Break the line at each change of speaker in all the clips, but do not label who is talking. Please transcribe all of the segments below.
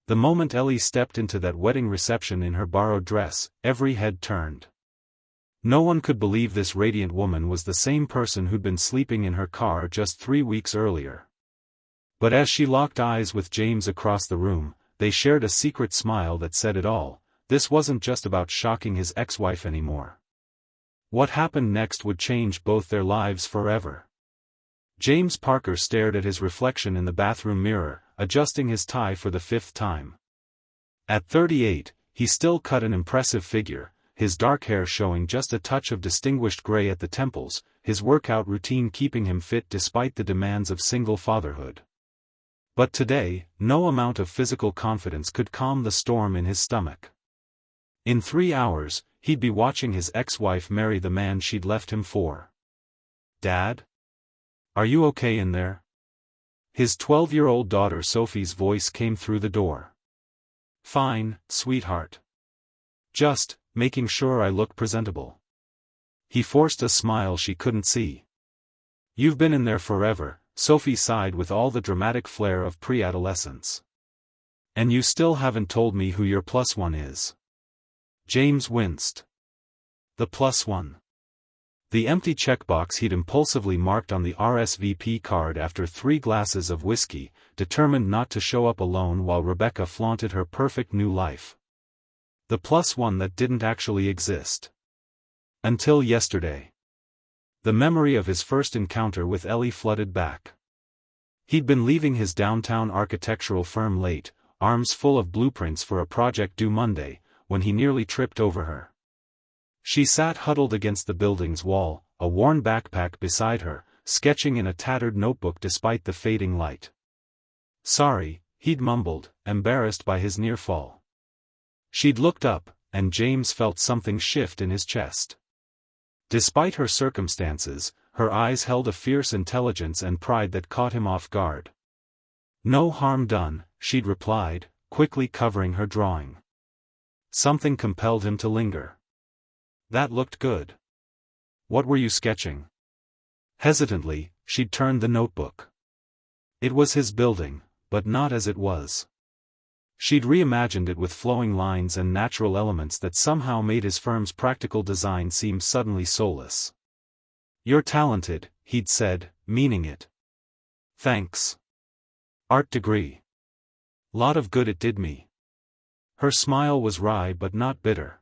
The moment Ellie stepped into that wedding reception in her borrowed dress, every head turned. No one could believe this radiant woman was the same person who'd been sleeping in her car just 3 weeks earlier. But as she locked eyes with James across the room, they shared a secret smile that said it all. This wasn't just about shocking his ex-wife anymore. What happened next would change both their lives forever. James Parker stared at his reflection in the bathroom mirror, adjusting his tie for the 5th time. At 38, he still cut an impressive figure, his dark hair showing just a touch of distinguished gray at the temples, his workout routine keeping him fit despite the demands of single fatherhood. But today, no amount of physical confidence could calm the storm in his stomach. In 3 hours, he'd be watching his ex-wife marry the man she'd left him for. "Dad? Are you okay in there?" His 12-year-old daughter Sophie's voice came through the door. "Fine, sweetheart. Just making sure I look presentable." He forced a smile she couldn't see. "You've been in there forever," Sophie sighed with all the dramatic flair of pre-adolescence. "And you still haven't told me who your plus one is." James winced. The plus one. The empty checkbox he'd impulsively marked on the RSVP card after 3 glasses of whiskey, determined not to show up alone while Rebecca flaunted her perfect new life. The plus one that didn't actually exist. Until yesterday. The memory of his first encounter with Ellie flooded back. He'd been leaving his downtown architectural firm late, arms full of blueprints for a project due Monday, when he nearly tripped over her. She sat huddled against the building's wall, a worn backpack beside her, sketching in a tattered notebook despite the fading light. "Sorry," he'd mumbled, embarrassed by his near fall. She'd looked up, and James felt something shift in his chest. Despite her circumstances, her eyes held a fierce intelligence and pride that caught him off guard. "No harm done," she'd replied, quickly covering her drawing. Something compelled him to linger. "That looked good. What were you sketching?" Hesitantly, she'd turned the notebook. It was his building, but not as it was. She'd reimagined it with flowing lines and natural elements that somehow made his firm's practical design seem suddenly soulless. "You're talented," he'd said, meaning it. "Thanks. Art degree. Lot of good it did me." Her smile was wry but not bitter.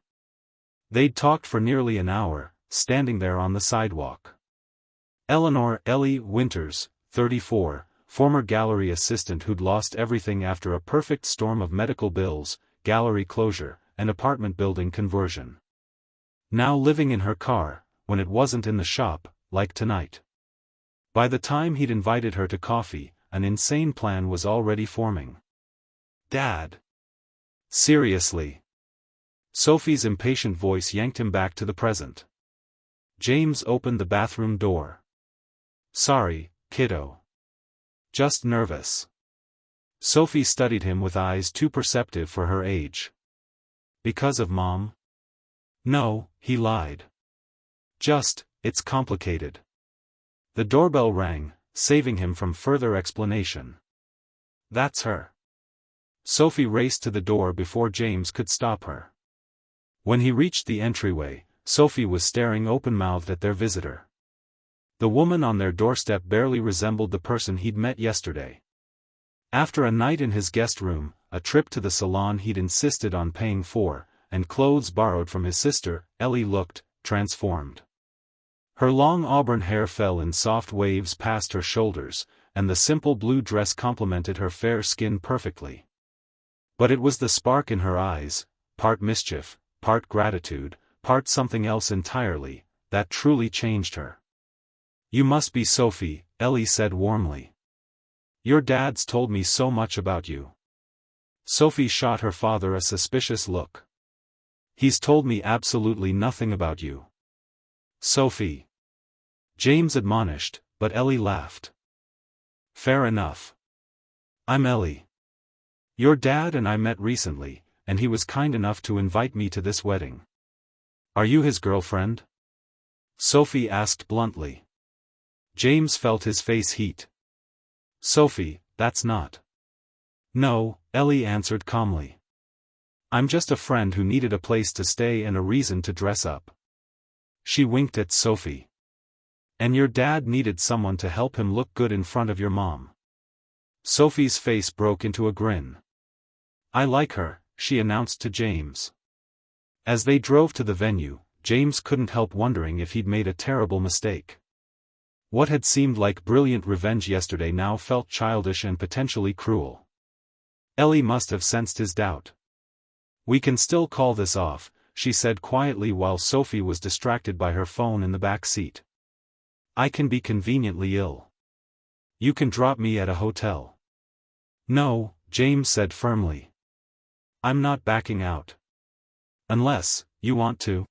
They'd talked for nearly an hour, standing there on the sidewalk. Ellie Winters, 34, former gallery assistant who'd lost everything after a perfect storm of medical bills, gallery closure, and apartment building conversion. Now living in her car, when it wasn't in the shop, like tonight. By the time he'd invited her to coffee, an insane plan was already forming. "Dad. Seriously." Sophie's impatient voice yanked him back to the present. James opened the bathroom door. "Sorry, kiddo. Just nervous." Sophie studied him with eyes too perceptive for her age. "Because of Mom?" "No," he lied. It's complicated." The doorbell rang, saving him from further explanation. "That's her." Sophie raced to the door before James could stop her. When he reached the entryway, Sophie was staring open-mouthed at their visitor. The woman on their doorstep barely resembled the person he'd met yesterday. After a night in his guest room, a trip to the salon he'd insisted on paying for, and clothes borrowed from his sister, Ellie looked transformed. Her long auburn hair fell in soft waves past her shoulders, and the simple blue dress complemented her fair skin perfectly. But it was the spark in her eyes, part mischief, part gratitude, part something else entirely, that truly changed her. "You must be Sophie," Ellie said warmly. "Your dad's told me so much about you." Sophie shot her father a suspicious look. "He's told me absolutely nothing about you." "Sophie." James admonished, but Ellie laughed. "Fair enough. I'm Ellie. Your dad and I met recently, and he was kind enough to invite me to this wedding." "Are you his girlfriend?" Sophie asked bluntly. James felt his face heat. "Sophie, that's not." "No," Ellie answered calmly. "I'm just a friend who needed a place to stay and a reason to dress up." She winked at Sophie. "And your dad needed someone to help him look good in front of your mom." Sophie's face broke into a grin. "I like her," she announced to James. As they drove to the venue, James couldn't help wondering if he'd made a terrible mistake. What had seemed like brilliant revenge yesterday now felt childish and potentially cruel. Ellie must have sensed his doubt. "We can still call this off," she said quietly while Sophie was distracted by her phone in the back seat. "I can be conveniently ill. You can drop me at a hotel." "No," James said firmly. "I'm not backing out. Unless, you want to."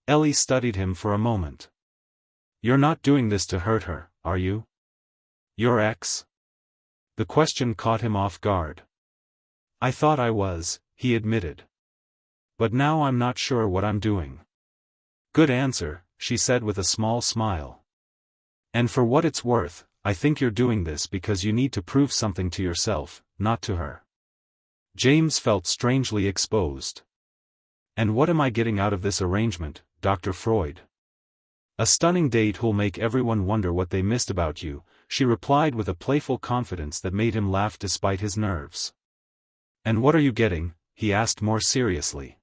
Ellie studied him for a moment. "You're not doing this to hurt her, are you? Your ex?" The question caught him off guard. "I thought I was," he admitted. "But now I'm not sure what I'm doing." "Good answer," she said with a small smile. "And for what it's worth, I think you're doing this because you need to prove something to yourself, not to her." James felt strangely exposed. "And what am I getting out of this arrangement, Dr. Freud?" "A stunning date who'll make everyone wonder what they missed about you," she replied with a playful confidence that made him laugh despite his nerves. "And what are you getting?" he asked more seriously.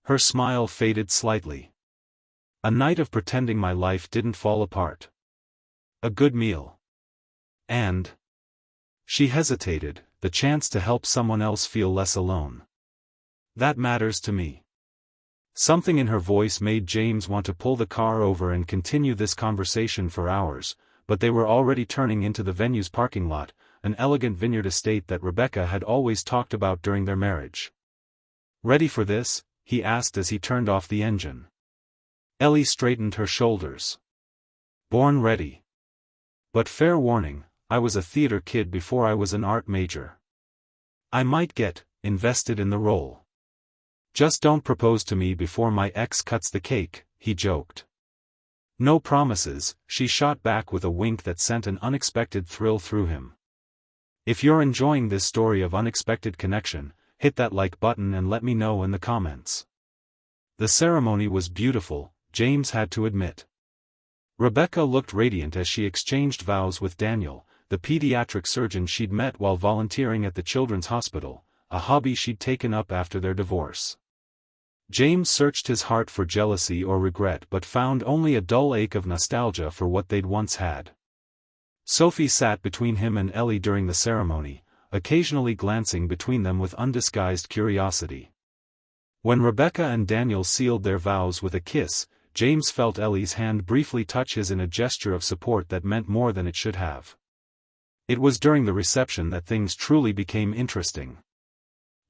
Her smile faded slightly. "A night of pretending my life didn't fall apart. A good meal. And..." She hesitated, "the chance to help someone else feel less alone. That matters to me." Something in her voice made James want to pull the car over and continue this conversation for hours, but they were already turning into the venue's parking lot, an elegant vineyard estate that Rebecca had always talked about during their marriage. "Ready for this?" he asked as he turned off the engine. Ellie straightened her shoulders. "Born ready. But fair warning, I was a theater kid before I was an art major. I might get invested in the role. Just don't propose to me before my ex cuts the cake," he joked. "No promises," she shot back with a wink that sent an unexpected thrill through him. If you're enjoying this story of unexpected connection, hit that like button and let me know in the comments. The ceremony was beautiful, James had to admit. Rebecca looked radiant as she exchanged vows with Daniel, the pediatric surgeon she'd met while volunteering at the Children's Hospital, a hobby she'd taken up after their divorce. James searched his heart for jealousy or regret but found only a dull ache of nostalgia for what they'd once had. Sophie sat between him and Ellie during the ceremony, occasionally glancing between them with undisguised curiosity. When Rebecca and Daniel sealed their vows with a kiss, James felt Ellie's hand briefly touch his in a gesture of support that meant more than it should have. It was during the reception that things truly became interesting.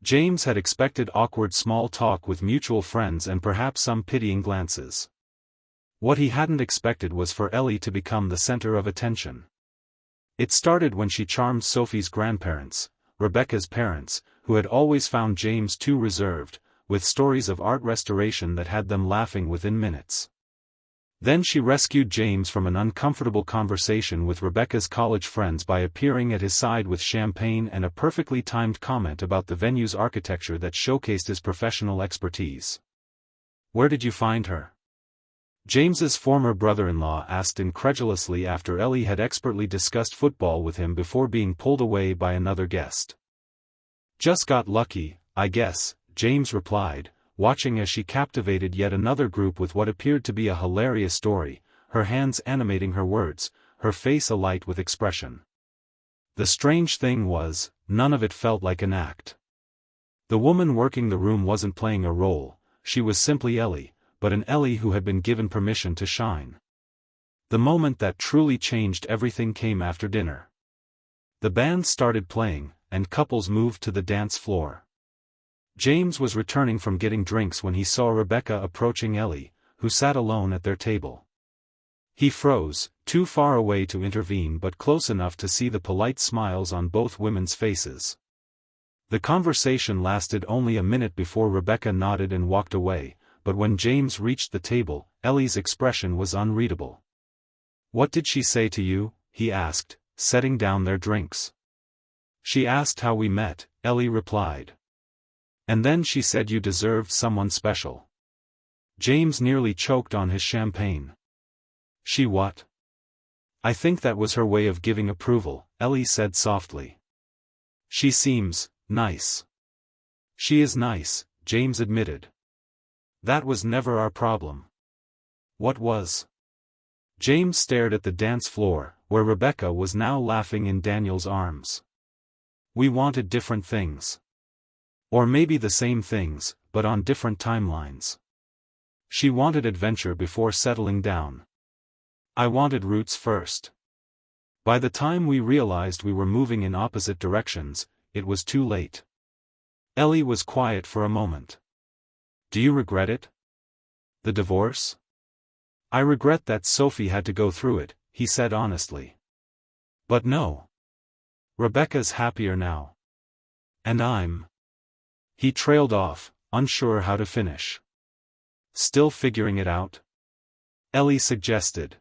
James had expected awkward small talk with mutual friends and perhaps some pitying glances. What he hadn't expected was for Ellie to become the center of attention. It started when she charmed Sophie's grandparents, Rebecca's parents, who had always found James too reserved, with stories of art restoration that had them laughing within minutes. Then she rescued James from an uncomfortable conversation with Rebecca's college friends by appearing at his side with champagne and a perfectly timed comment about the venue's architecture that showcased his professional expertise. "Where did you find her?" James's former brother-in-law asked incredulously after Ellie had expertly discussed football with him before being pulled away by another guest. "Just got lucky, I guess," James replied, watching as she captivated yet another group with what appeared to be a hilarious story, her hands animating her words, her face alight with expression. The strange thing was, none of it felt like an act. The woman working the room wasn't playing a role, she was simply Ellie, but an Ellie who had been given permission to shine. The moment that truly changed everything came after dinner. The band started playing, and couples moved to the dance floor. James was returning from getting drinks when he saw Rebecca approaching Ellie, who sat alone at their table. He froze, too far away to intervene but close enough to see the polite smiles on both women's faces. The conversation lasted only a minute before Rebecca nodded and walked away, but when James reached the table, Ellie's expression was unreadable. "What did she say to you?" he asked, setting down their drinks. "She asked how we met," Ellie replied. And then she said you deserved someone special. James nearly choked on his champagne. She what? I think that was her way of giving approval, Ellie said softly. She seems nice. She is nice, James admitted. That was never our problem. What was? James stared at the dance floor, where Rebecca was now laughing in Daniel's arms. We wanted different things. Or maybe the same things, but on different timelines. She wanted adventure before settling down. I wanted roots first. By the time we realized we were moving in opposite directions, it was too late. Ellie was quiet for a moment. Do you regret it? The divorce? I regret that Sophie had to go through it, he said honestly. But no. Rebecca's happier now. And I'm. He trailed off, unsure how to finish. Still figuring it out? Ellie suggested.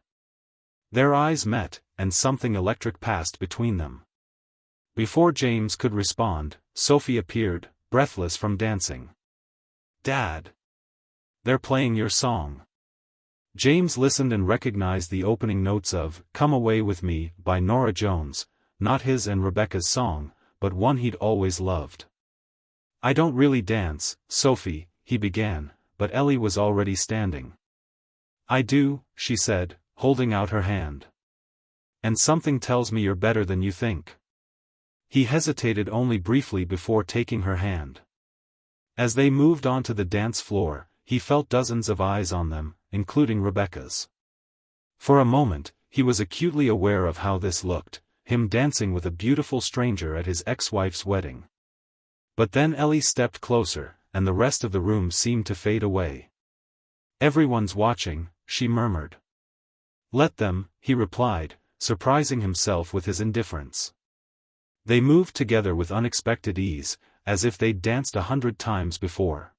Their eyes met, and something electric passed between them. Before James could respond, Sophie appeared, breathless from dancing. Dad! They're playing your song. James listened and recognized the opening notes of Come Away With Me by Norah Jones, not his and Rebecca's song, but one he'd always loved. I don't really dance, Sophie, he began, but Ellie was already standing. I do, she said, holding out her hand. And something tells me you're better than you think. He hesitated only briefly before taking her hand. As they moved onto the dance floor, he felt dozens of eyes on them, including Rebecca's. For a moment, he was acutely aware of how this looked, him dancing with a beautiful stranger at his ex-wife's wedding. But then Ellie stepped closer, and the rest of the room seemed to fade away. Everyone's watching, she murmured. Let them, he replied, surprising himself with his indifference. They moved together with unexpected ease, as if they'd danced 100 times before.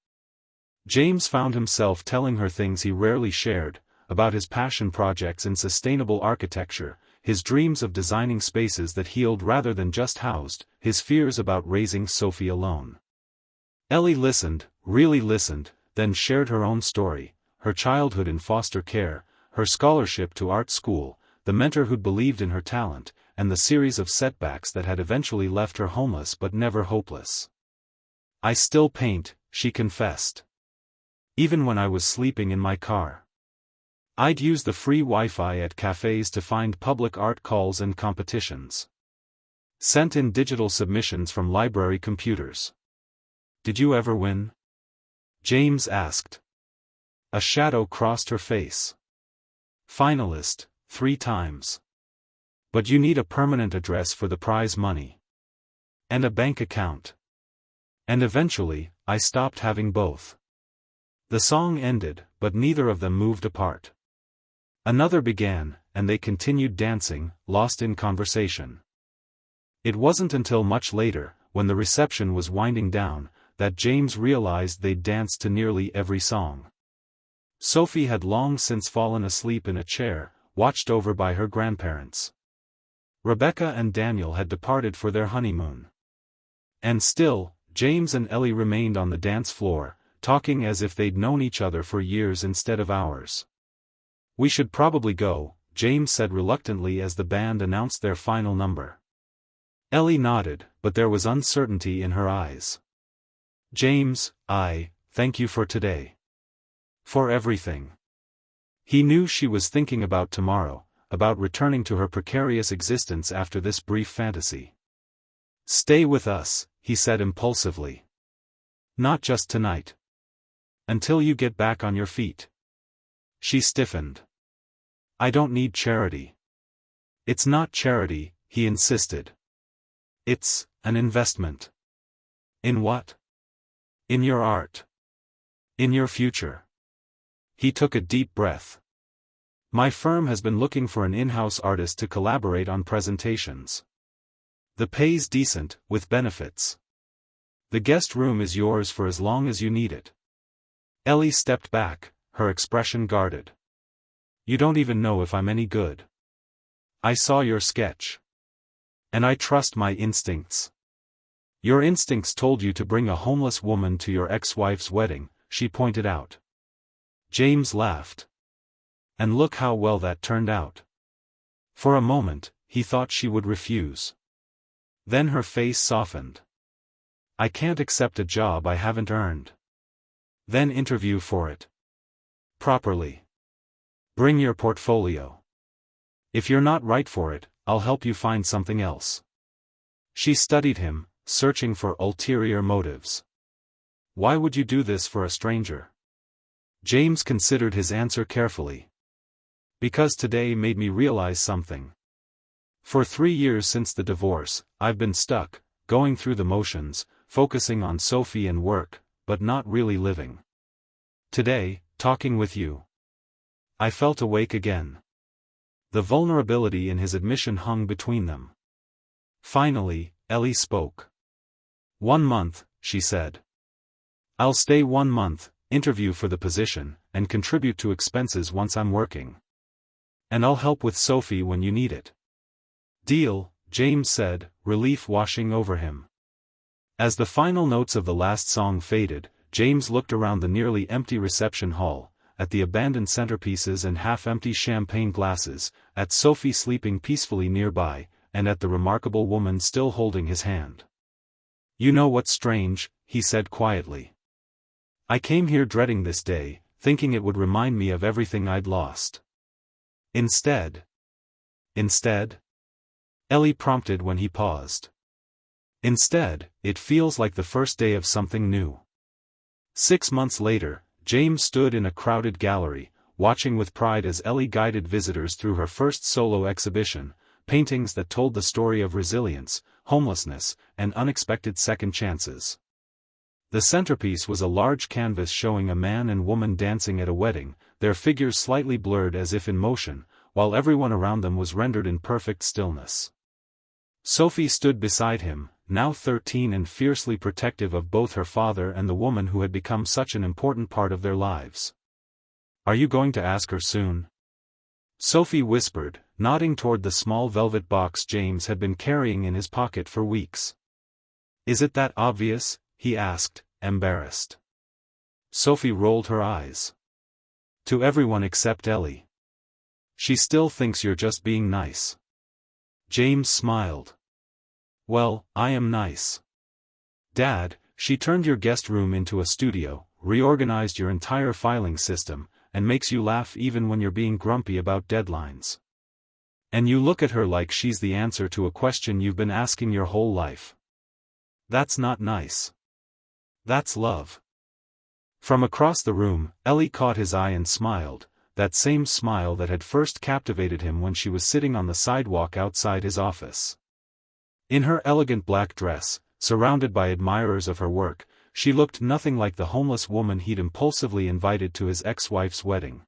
James found himself telling her things he rarely shared, about his passion projects in sustainable architecture, his dreams of designing spaces that healed rather than just housed, his fears about raising Sophie alone. Ellie listened, really listened, then shared her own story, her childhood in foster care, her scholarship to art school, the mentor who'd believed in her talent, and the series of setbacks that had eventually left her homeless but never hopeless. I still paint, she confessed. Even when I was sleeping in my car. I'd use the free Wi-Fi at cafes to find public art calls and competitions. Sent in digital submissions from library computers. Did you ever win? James asked. A shadow crossed her face. Finalist, 3 times. But you need a permanent address for the prize money. And a bank account. And eventually, I stopped having both. The song ended, but neither of them moved apart. Another began, and they continued dancing, lost in conversation. It wasn't until much later, when the reception was winding down, that James realized they'd danced to nearly every song. Sophie had long since fallen asleep in a chair, watched over by her grandparents. Rebecca and Daniel had departed for their honeymoon. And still, James and Ellie remained on the dance floor, talking as if they'd known each other for years instead of hours. We should probably go, James said reluctantly as the band announced their final number. Ellie nodded, but there was uncertainty in her eyes. James, thank you for today. For everything. He knew she was thinking about tomorrow, about returning to her precarious existence after this brief fantasy. Stay with us, he said impulsively. Not just tonight. Until you get back on your feet. She stiffened. I don't need charity. It's not charity, he insisted. It's an investment. In what? In your art. In your future. He took a deep breath. My firm has been looking for an in-house artist to collaborate on presentations. The pay's decent, with benefits. The guest room is yours for as long as you need it. Ellie stepped back, her expression guarded. You don't even know if I'm any good. I saw your sketch. And I trust my instincts. Your instincts told you to bring a homeless woman to your ex-wife's wedding, she pointed out. James laughed. And look how well that turned out. For a moment, he thought she would refuse. Then her face softened. I can't accept a job I haven't earned. Then interview for it. Properly. Bring your portfolio. If you're not right for it, I'll help you find something else. She studied him, searching for ulterior motives. Why would you do this for a stranger? James considered his answer carefully. Because today made me realize something. For 3 years since the divorce, I've been stuck, going through the motions, focusing on Sophie and work, but not really living. Today, talking with you, I felt awake again. The vulnerability in his admission hung between them. Finally, Ellie spoke. 1 month, she said. I'll stay 1 month, interview for the position, and contribute to expenses once I'm working. And I'll help with Sophie when you need it. Deal, James said, relief washing over him. As the final notes of the last song faded, James looked around the nearly empty reception hall, at the abandoned centerpieces and half-empty champagne glasses, at Sophie sleeping peacefully nearby, and at the remarkable woman still holding his hand. You know what's strange, he said quietly. I came here dreading this day, thinking it would remind me of everything I'd lost. Instead, Ellie prompted when he paused. Instead, it feels like the first day of something new. 6 months later, James stood in a crowded gallery, watching with pride as Ellie guided visitors through her first solo exhibition, paintings that told the story of resilience, homelessness, and unexpected second chances. The centerpiece was a large canvas showing a man and woman dancing at a wedding, their figures slightly blurred as if in motion, while everyone around them was rendered in perfect stillness. Sophie stood beside him, now 13 and fiercely protective of both her father and the woman who had become such an important part of their lives. Are you going to ask her soon? Sophie whispered, nodding toward the small velvet box James had been carrying in his pocket for weeks. Is it that obvious? He asked, embarrassed. Sophie rolled her eyes. To everyone except Ellie. She still thinks you're just being nice. James smiled. Well, I am nice. Dad, she turned your guest room into a studio, reorganized your entire filing system, and makes you laugh even when you're being grumpy about deadlines. And you look at her like she's the answer to a question you've been asking your whole life. That's not nice. That's love. From across the room, Ellie caught his eye and smiled, that same smile that had first captivated him when she was sitting on the sidewalk outside his office. In her elegant black dress, surrounded by admirers of her work, she looked nothing like the homeless woman he'd impulsively invited to his ex-wife's wedding.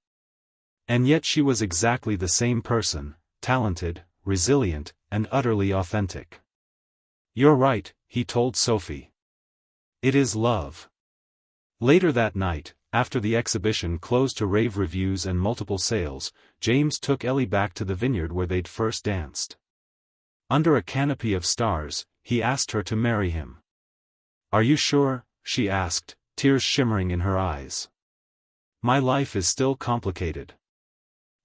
And yet she was exactly the same person, talented, resilient, and utterly authentic. You're right, he told Sophie. It is love. Later that night, after the exhibition closed to rave reviews and multiple sales, James took Ellie back to the vineyard where they'd first danced. Under a canopy of stars, he asked her to marry him. Are you sure? She asked, tears shimmering in her eyes. My life is still complicated.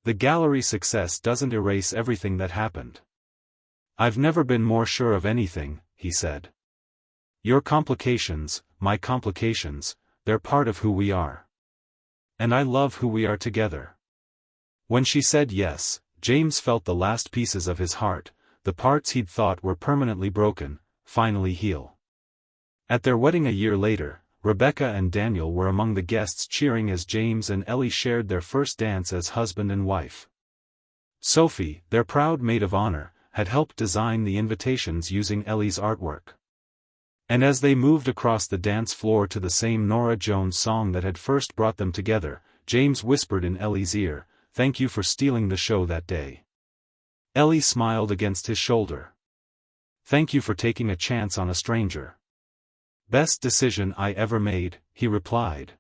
The gallery success doesn't erase everything that happened. I've never been more sure of anything, he said. Your complications, my complications, they're part of who we are. And I love who we are together. When she said yes, James felt the last pieces of his heart, the parts he'd thought were permanently broken, finally heal. At their wedding a year later, Rebecca and Daniel were among the guests cheering as James and Ellie shared their first dance as husband and wife. Sophie, their proud maid of honor, had helped design the invitations using Ellie's artwork. And as they moved across the dance floor to the same Norah Jones song that had first brought them together, James whispered in Ellie's ear, "Thank you for stealing the show that day." Ellie smiled against his shoulder. "Thank you for taking a chance on a stranger." "Best decision I ever made," he replied.